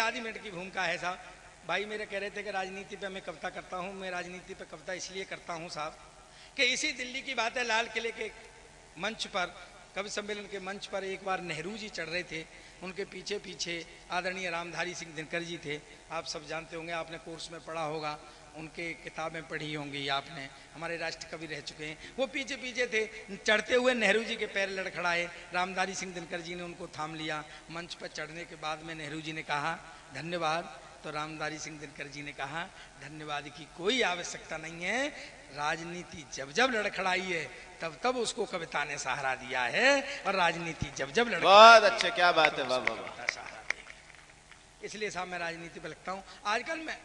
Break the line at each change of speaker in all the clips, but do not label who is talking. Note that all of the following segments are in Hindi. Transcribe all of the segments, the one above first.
आधी मिनट की भूमिका है साहब। भाई मेरे कह रहे थे कि राजनीति पे मैं कविता करता हूँ। मैं राजनीति पे कविता इसलिए करता हूँ साहब कि इसी दिल्ली की बात है, लाल किले के मंच पर, कवि सम्मेलन के मंच पर एक बार नेहरू जी चढ़ रहे थे। उनके पीछे पीछे आदरणीय रामधारी सिंह दिनकर जी थे। आप सब जानते होंगे, आपने कोर्स में पढ़ा होगा, उनके किताबें पढ़ी होंगी आपने, हमारे राष्ट्र कवि रह चुके हैं। वो पीछे पीछे थे, चढ़ते हुए नेहरू जी के पैर लड़खड़ाए। रामधारी सिंह दिनकर जी ने उनको थाम लिया। मंच पर चढ़ने के बाद में नेहरू जी ने कहा धन्यवाद, तो रामधारी सिंह दिनकर जी ने कहा धन्यवाद की कोई आवश्यकता नहीं है, राजनीति जब जब लड़खड़ाई है तब तब उसको कविता ने सहारा दिया है, और राजनीति जब जब लड़खड़ाई।
बहुत अच्छे, क्या बात है, वाह वाह वाह।
इसलिए साहब मैं राजनीति पर लिखता हूं।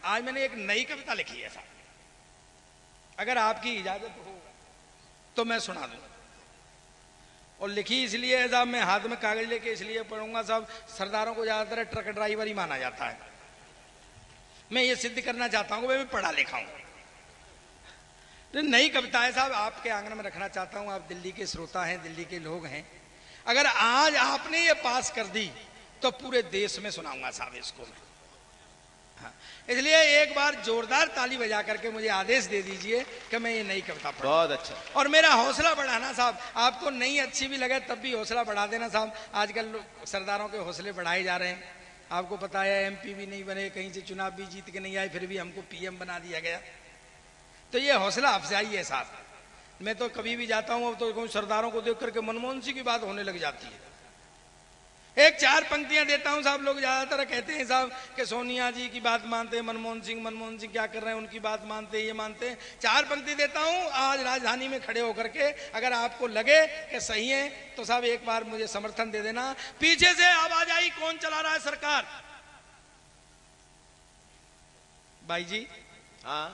आज मैंने एक नई कविता लिखी है साहब, अगर आपकी इजाजत हो तो मैं सुना दूं। और लिखी इसलिए है साहब, मैं हाथ में कागज लेके इसलिए पढ़ूंगा साहब, सरदारों को ज्यादातर ट्रक ड्राइवर ही माना जाता है। मैं ये सिद्ध करना चाहता हूं कि मैं पढ़ा लिखा हूं। तो नई कविता है साहब, आपके आंगन में रखना चाहता हूं। आप दिल्ली के श्रोता हैं, दिल्ली के लोग हैं। अगर आज आपने ये पास कर दी तो पूरे देश में सुनाऊंगा साहब इसको। हाँ, इसलिए एक बार जोरदार ताली बजा करके मुझे आदेश दे दीजिए कि मैं ये नई कविता पढ़ूं।
बहुत अच्छा।
और मेरा हौसला बढ़ाना साहब, आपको नहीं अच्छी भी लगे तब भी हौसला बढ़ा देना साहब। आजकल सरदारों के हौसले बढ़ाए जा रहे हैं। आपको पता है एमपी भी नहीं बने, कहीं से चुनाव भी जीत के नहीं आए, फिर भी हमको पीएम बना दिया गया। तो ये हौसला अफजाई है साहब। मैं तो कभी भी जाता हूँ तो सरदारों को देख करके मनमोहन सिंह की बात होने लग जाती है। एक 4 पंक्तियां देता हूं साहब। लोग ज्यादातर कहते हैं साहब कि सोनिया जी की बात मानते हैं, मनमोहन सिंह क्या कर रहे हैं, उनकी बात मानते हैं, ये मानते हैं। 4 पंक्ति देता हूं आज राजधानी में खड़े होकर के। अगर आपको लगे कि सही है तो साहब एक बार मुझे समर्थन दे देना। पीछे से आवाज आई, कौन चला रहा है सरकार? भाई जी
हाँ,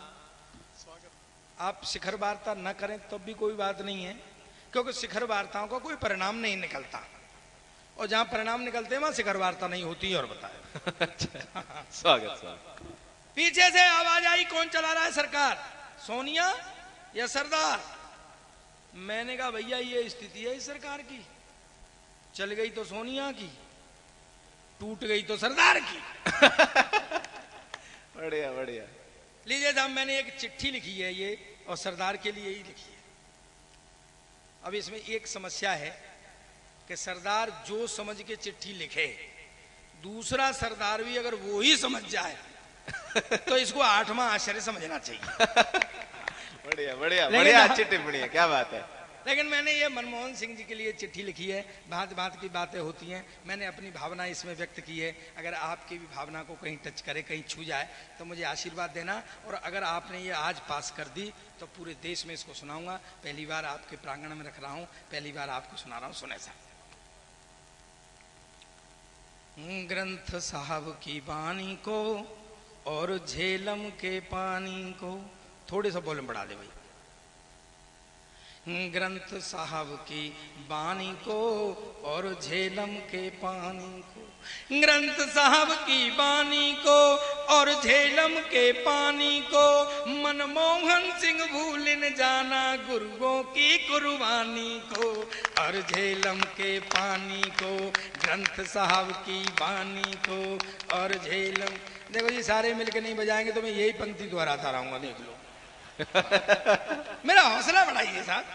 आप शिखर वार्ता न करें तो भी कोई बात नहीं है, क्योंकि शिखर वार्ताओं का कोई परिणाम नहीं निकलता, और जहां परिणाम निकलते हैं वहां शिखर वार्ता नहीं होती। और बताए
स्वागत स्वागत।
पीछे से आवाज आई, कौन चला रहा है सरकार, सोनिया या सरदार? मैंने कहा भैया ये स्थिति है इस सरकार की, चल गई तो सोनिया की, टूट गई तो सरदार की।
बढ़िया बढ़िया।
लीजिए साहब, मैंने एक चिट्ठी लिखी है ये, और सरदार के लिए ही लिखी है। अब इसमें एक समस्या है कि सरदार जो समझ के चिट्ठी लिखे, दूसरा सरदार भी अगर वो ही समझ जाए तो इसको 8वां आश्चर्य समझना चाहिए।
बढ़िया बढ़िया बढ़िया, अच्छी टिप्पणी है, क्या बात है।
लेकिन मैंने ये मनमोहन सिंह जी के लिए चिट्ठी लिखी है। भांत भांत की बातें होती हैं, मैंने अपनी भावना इसमें व्यक्त की है। अगर आपकी भी भावना को कहीं टच करे, कहीं छू जाए तो मुझे आशीर्वाद देना। और अगर आपने ये आज पास कर दी तो पूरे देश में इसको सुनाऊंगा। पहली बार आपके प्रांगण में रख रहा हूं, पहली बार आपको सुना रहा हूं। सुने साहब, ग्रंथ साहब की वाणी को और झेलम के पानी को, थोड़े सा वॉल्यूम बढ़ा दे भाई। ग्रंथ साहब की वाणी को और झेलम के पानी को, ग्रंथ साहब की वाणी को और झेलम के पानी को, मनमोहन सिंह भूल न जाना गुरुओं की कुर्बानी को, और झेलम के पानी को, ग्रंथ साहब की वाणी को और झेलम। देखो जी, सारे मिलकर नहीं बजाएंगे तो मैं यही पंक्ति दोहराता रहूंगा, देख लो। मेरा हौसला बढ़ाइए साहब।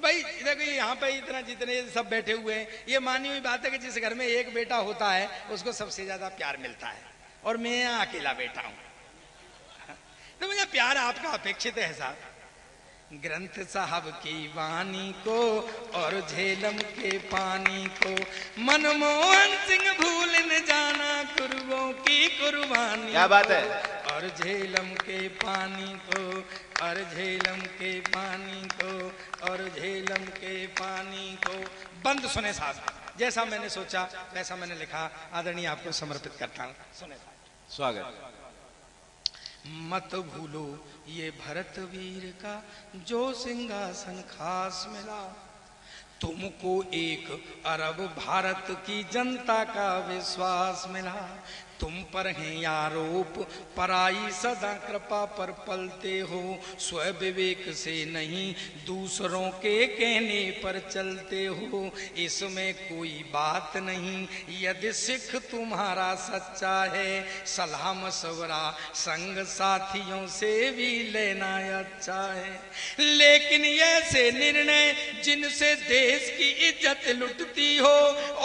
भाई देखो यहाँ पे इतना जितने सब बैठे हुए हैं, ये मानी हुई बात है कि जिस घर में एक बेटा होता है उसको सबसे ज्यादा प्यार मिलता है, और मैं यहाँ अकेला बैठा हूं तो मुझे प्यार आपका अपेक्षित है साहब। ग्रंथ साहब की वाणी को और झेलम के पानी को, मनमोहन सिंह भूल न जाना गुरुओं की कुर्बानी।
क्या बात है।
और झेलम के पानी को, और झेलम के पानी को, और झेलम के पानी को। बंद सुने साहब, जैसा मैंने सोचा वैसा मैंने लिखा, आदरणीय आपको समर्पित करता हूं। सुने साहब।
स्वागत।
मत भूलो ये भरत वीर का जो सिंहासन खास मिला, तुमको 1 अरब भारत की जनता का विश्वास मिला, तुम पर है आरोप पराई सदा कृपा पर पलते हो, स्व विवेक से नहीं दूसरों के कहने पर चलते हो, इसमें कोई बात नहीं यदि सिख तुम्हारा सच्चा है, सलाह मशवरा संग साथियों से भी लेना अच्छा है। लेकिन ऐसे निर्णय जिनसे देश की इज्जत लुटती हो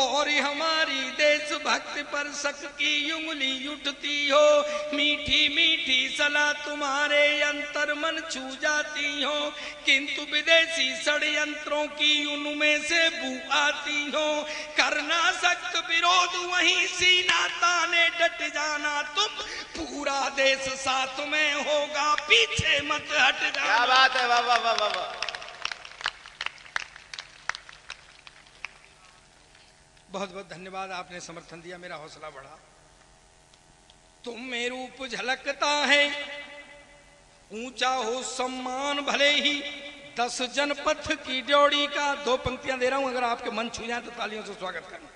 और हमारी देशभक्ति पर शक की उंगली उठती हो, मीठी मीठी सलाह तुम्हारे अंतर मन छू जाती हो, किंतु विदेशी षड्यंत्रों की उनमें से बू आती हो, करना सख्त विरोध वहीं सीना ताने डट जाना तुम, पूरा देश साथ में होगा पीछे मत हट जाना।
क्या बात है, वाह वाह वाह वाह वाह।
बहुत बहुत धन्यवाद, आपने समर्थन दिया, मेरा हौसला बढ़ा। तुम में रूप झलकता है, ऊंचा हो सम्मान भले ही 10 जनपथ की ड्योढ़ी का। 2 पंक्तियां दे रहा हूं, अगर आपके मन छू जाए तो तालियों से स्वागत करना।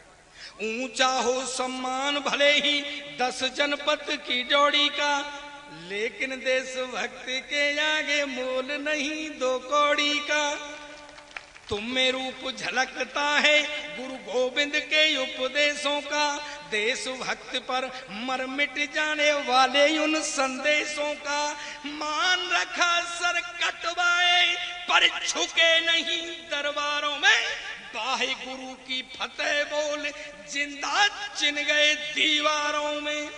ऊंचा हो सम्मान भले ही 10 जनपथ की ड्योढ़ी का, लेकिन देशभक्ति के आगे मोल नहीं 2 कौड़ी का। तुम में रूप झलकता है गुरु गोविंद के उपदेशों का, देशभक्ति पर मर मिट जाने वाले उन संदेशों का। मान रखा सर कटवाए पर झुके नहीं दरबारों में, वाहे गुरु की फतेह बोल जिंदा चिन गए दीवारों में।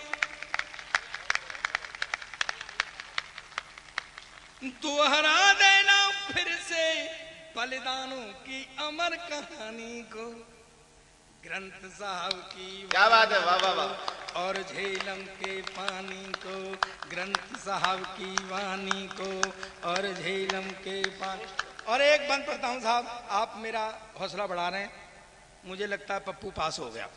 दोहरा देना फिर से बलिदानों की अमर कहानी को, ग्रंथ साहब की
क्या बात है, वाह वाह वाह।
और झेलम के पानी को, ग्रंथ साहब की वाणी को और झेलम के पानी। और एक बंद पढ़ता हूं साहब, आप मेरा हौसला बढ़ा रहे हैं, मुझे लगता है पप्पू पास हो गया।